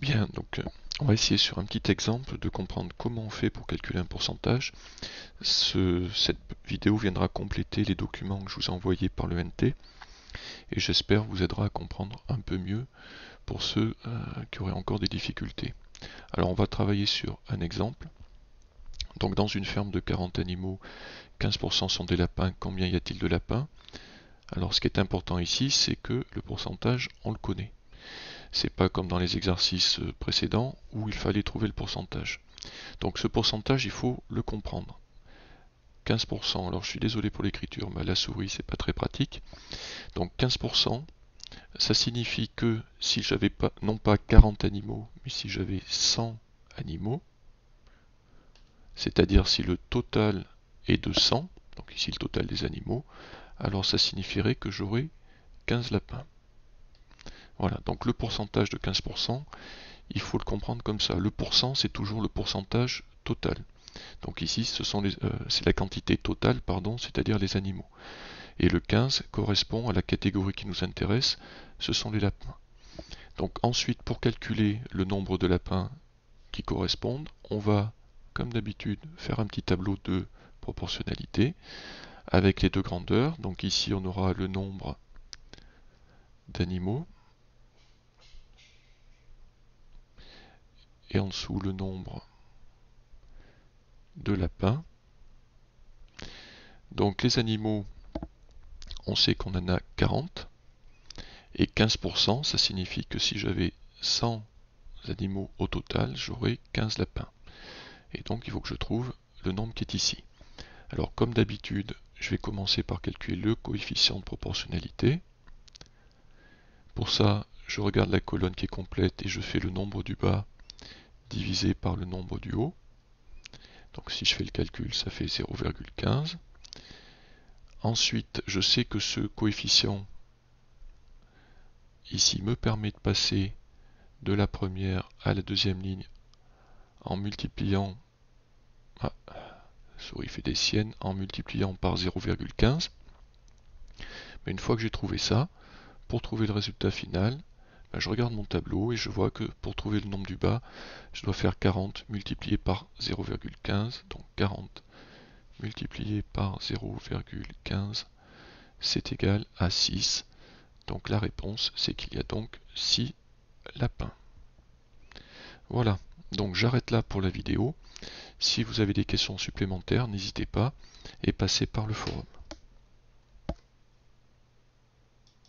Bien, donc on va essayer sur un petit exemple de comprendre comment on fait pour calculer un pourcentage. Cette vidéo viendra compléter les documents que je vous ai envoyés par le NT et j'espère vous aidera à comprendre un peu mieux pour ceux qui auraient encore des difficultés. Alors on va travailler sur un exemple. Donc dans une ferme de 40 animaux, 15% sont des lapins. Combien y a-t-il de lapins? Alors ce qui est important ici, c'est que le pourcentage, on le connaît. C'est pas comme dans les exercices précédents où il fallait trouver le pourcentage. Donc ce pourcentage, il faut le comprendre. 15%, alors je suis désolé pour l'écriture, mais à la souris c'est pas très pratique. Donc 15%, ça signifie que si j'avais pas, non pas 40 animaux, mais si j'avais 100 animaux, c'est-à-dire si le total est de 100, donc ici le total des animaux, alors ça signifierait que j'aurais 15 lapins. Voilà, donc le pourcentage de 15%, il faut le comprendre comme ça. Le pourcent, c'est toujours le pourcentage total. Donc ici, c'est la quantité totale, pardon, c'est-à-dire les animaux. Et le 15 correspond à la catégorie qui nous intéresse, ce sont les lapins. Donc ensuite, pour calculer le nombre de lapins qui correspondent, on va, comme d'habitude, faire un petit tableau de proportionnalité avec les deux grandeurs. Donc ici, on aura le nombre d'animaux et en dessous le nombre de lapins. Donc les animaux, on sait qu'on en a 40 et 15%, ça signifie que si j'avais 100 animaux au total, j'aurais 15 lapins. Et donc il faut que je trouve le nombre qui est ici. Alors comme d'habitude, je vais commencer par calculer le coefficient de proportionnalité. Pour ça, je regarde la colonne qui est complète et je fais le nombre du bas divisé par le nombre du haut. Donc si je fais le calcul, ça fait 0,15. Ensuite, je sais que ce coefficient ici me permet de passer de la première à la deuxième ligne en multipliant, la souris fait des siennes, en multipliant par 0,15. Mais une fois que j'ai trouvé ça, pour trouver le résultat final, je regarde mon tableau et je vois que pour trouver le nombre du bas, je dois faire 40 multiplié par 0,15. Donc 40 multiplié par 0,15, c'est égal à 6. Donc la réponse, c'est qu'il y a donc 6 lapins. Voilà, donc j'arrête là pour la vidéo. Si vous avez des questions supplémentaires, n'hésitez pas et passez par le forum.